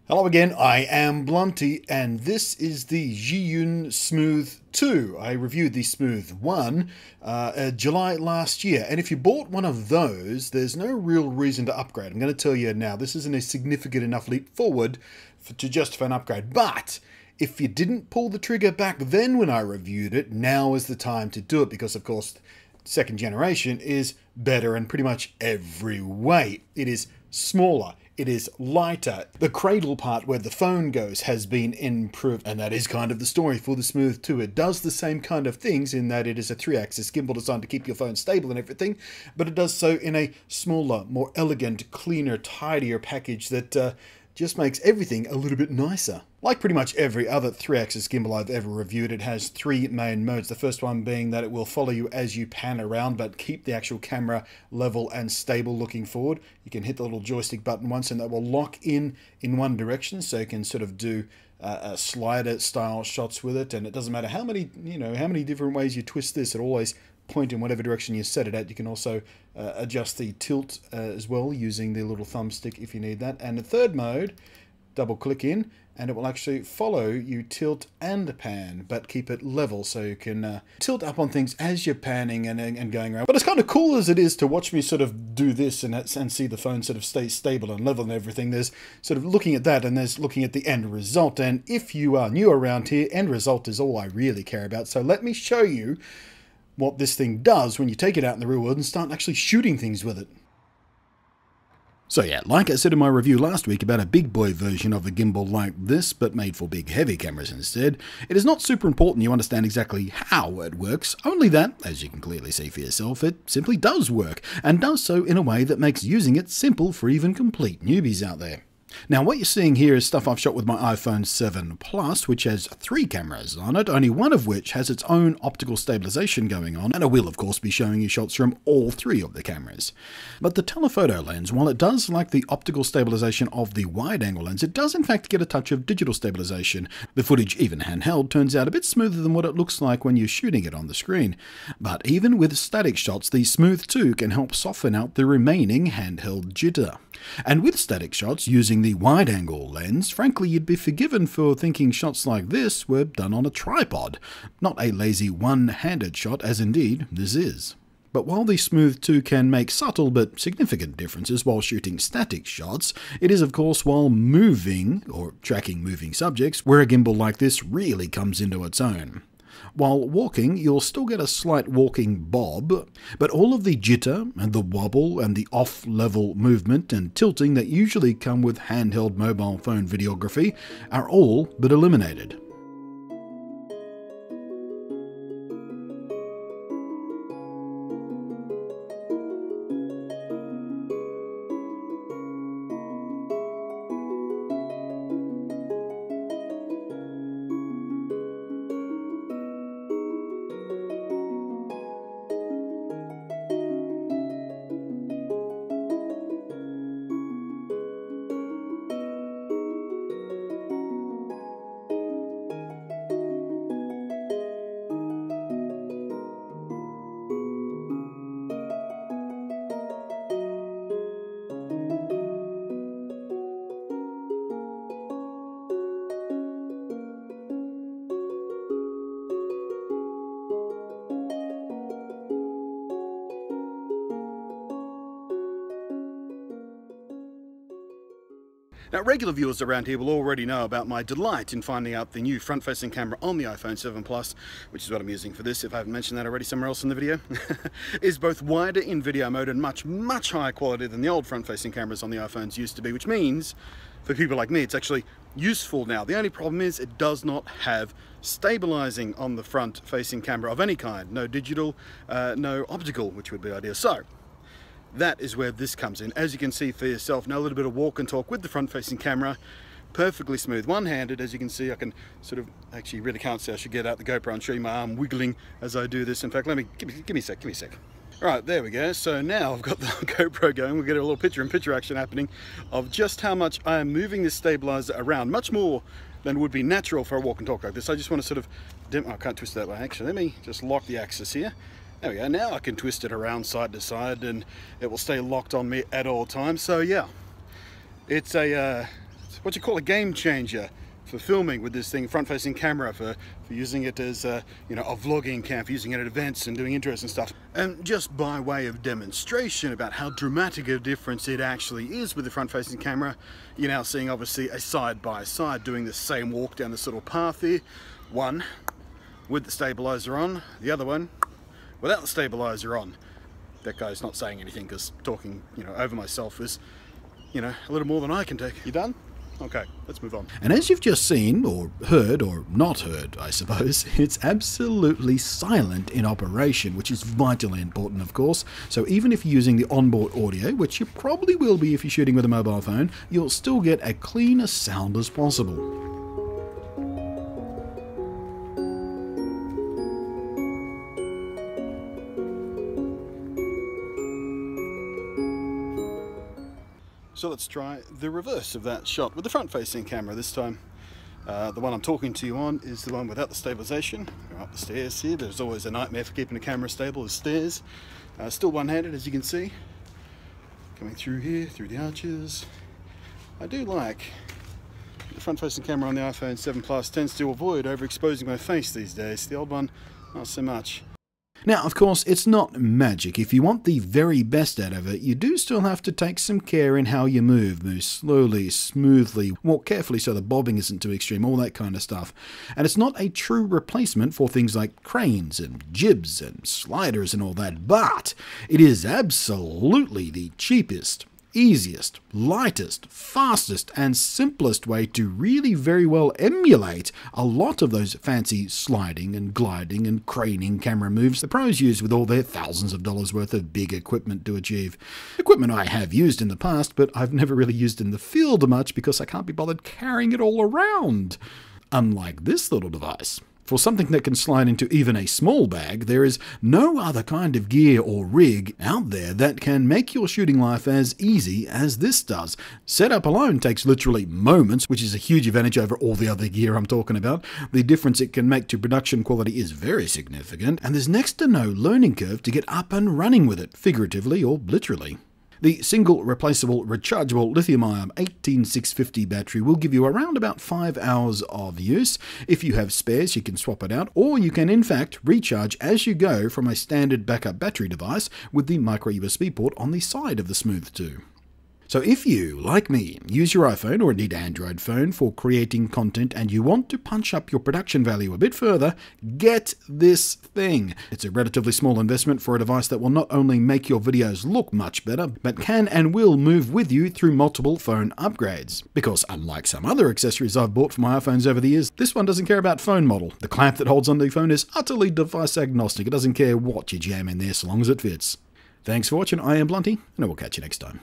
Hello again, I am Blunty, and this is the Zhiyun Smooth 2. I reviewed the Smooth 1 July last year, and if you bought one of those, there's no real reason to upgrade. I'm going to tell you now, this isn't a significant enough leap forward to justify an upgrade, but if you didn't pull the trigger back then when I reviewed it, now is the time to do it, because of course, second generation is better in pretty much every way. It is smaller. It is lighter. The cradle part where the phone goes has been improved, and that is kind of the story for the Smooth 2. It does the same kind of things in that it is a 3-axis gimbal designed to keep your phone stable and everything, but it does so in a smaller, more elegant, cleaner, tidier package that just makes everything a little bit nicer. Like pretty much every other 3-axis gimbal I've ever reviewed, it has three main modes. The first one being that it will follow you as you pan around, but keep the actual camera level and stable looking forward. You can hit the little joystick button once and that will lock in one direction, so you can sort of do slider style shots with it, and it doesn't matter how many different ways you twist this, it always point in whatever direction you set it at. You can also adjust the tilt as well using the little thumbstick if you need that. And the third mode, double click in and it will actually follow you tilt and pan, but keep it level so you can tilt up on things as you're panning and going around. But it's kind of cool as it is to watch me sort of do this and see the phone sort of stay stable and level and everything. There's sort of looking at that, and there's looking at the end result. And if you are new around here, end result is all I really care about. So let me show you what this thing does when you take it out in the real world and start actually shooting things with it. So yeah, like I said in my review last week about a big boy version of a gimbal like this, but made for big heavy cameras instead, it is not super important you understand exactly how it works, only that, as you can clearly see for yourself, it simply does work, and does so in a way that makes using it simple for even complete newbies out there. Now what you're seeing here is stuff I've shot with my iPhone 7 Plus, which has 3 cameras on it, only one of which has its own optical stabilization going on, and I will of course be showing you shots from all 3 of the cameras. But the telephoto lens, while it does like the optical stabilization of the wide-angle lens, it does in fact get a touch of digital stabilization. The footage, even handheld, turns out a bit smoother than what it looks like when you're shooting it on the screen. But even with static shots, the Smooth 2 can help soften out the remaining handheld jitter. And with static shots using the wide-angle lens, frankly you'd be forgiven for thinking shots like this were done on a tripod, not a lazy one-handed shot, as indeed this is. But while the Smooth 2 can make subtle but significant differences while shooting static shots, it is of course while moving, or tracking moving subjects, where a gimbal like this really comes into its own. While walking, you'll still get a slight walking bob, but all of the jitter and the wobble and the off-level movement and tilting that usually come with handheld mobile phone videography are all but eliminated. Now, regular viewers around here will already know about my delight in finding out the new front-facing camera on the iPhone 7 Plus, which is what I'm using for this, if I haven't mentioned that already somewhere else in the video, is both wider in video mode and much higher quality than the old front-facing cameras on the iPhones used to be, which means, for people like me, it's actually useful now. The only problem is it does not have stabilizing on the front-facing camera of any kind. No digital, no optical, which would be ideal. So that is where this comes in. As you can see for yourself, now a little bit of walk and talk with the front-facing camera, perfectly smooth, one-handed. As you can see, I can sort of, actually really can't see, I should get out the GoPro and show you my arm wiggling as I do this. In fact, give me a sec. Right, there we go. So now I've got the GoPro going. We'll get a little picture-in-picture action happening of just how much I am moving this stabilizer around, much more than would be natural for a walk and talk like this. I just want to sort of, oh, I can't twist it that way. Actually, let me just lock the axis here. There we go. Now I can twist it around side to side and it will stay locked on me at all times. So yeah, it's what you call a game changer for filming with this thing, front-facing camera, for using it as a vlogging cam, for using it at events and doing interesting stuff. And just by way of demonstration about how dramatic a difference it actually is with the front-facing camera, you're now seeing obviously a side-by-side doing the same walk down this little path here. One with the stabilizer on, the other one without the stabilizer on. That guy's not saying anything because talking over myself is a little more than I can take. You done? Okay, let's move on. And as you've just seen, or heard, or not heard, I suppose, it's absolutely silent in operation, which is vitally important, of course. So even if you're using the onboard audio, which you probably will be if you're shooting with a mobile phone, you'll still get a clean as sound as possible. So let's try the reverse of that shot with the front-facing camera this time. The one I'm talking to you on is the one without the stabilization. We're up the stairs here. There's always a nightmare for keeping the camera stable, is stairs. Still one-handed, as you can see. Coming through here, through the arches. I do like the front-facing camera on the iPhone 7 Plus tends to avoid overexposing my face these days. The old one, not so much. Now, of course, it's not magic. If you want the very best out of it, you do still have to take some care in how you move. Move slowly, smoothly, walk carefully so the bobbing isn't too extreme, all that kind of stuff. And it's not a true replacement for things like cranes and jibs and sliders and all that, but it is absolutely the cheapest, easiest, lightest, fastest and simplest way to really very well emulate a lot of those fancy sliding and gliding and craning camera moves the pros use with all their thousands of dollars worth of big equipment to achieve. Equipment I have used in the past, but I've never really used in the field much because I can't be bothered carrying it all around. Unlike this little device. For something that can slide into even a small bag, there is no other kind of gear or rig out there that can make your shooting life as easy as this does. Setup alone takes literally moments, which is a huge advantage over all the other gear I'm talking about. The difference it can make to production quality is very significant, and there's next to no learning curve to get up and running with it, figuratively or literally. The single replaceable rechargeable lithium-ion 18650 battery will give you around about 5 hours of use. If you have spares, you can swap it out, or you can in fact recharge as you go from a standard backup battery device with the micro USB port on the side of the Smooth 2. So if you, like me, use your iPhone or indeed Android phone for creating content and you want to punch up your production value a bit further, get this thing. It's a relatively small investment for a device that will not only make your videos look much better, but can and will move with you through multiple phone upgrades. Because unlike some other accessories I've bought for my iPhones over the years, this one doesn't care about phone model. The clamp that holds onto the phone is utterly device agnostic. It doesn't care what you jam in there so long as it fits. Thanks for watching. I am Blunty, and I will catch you next time.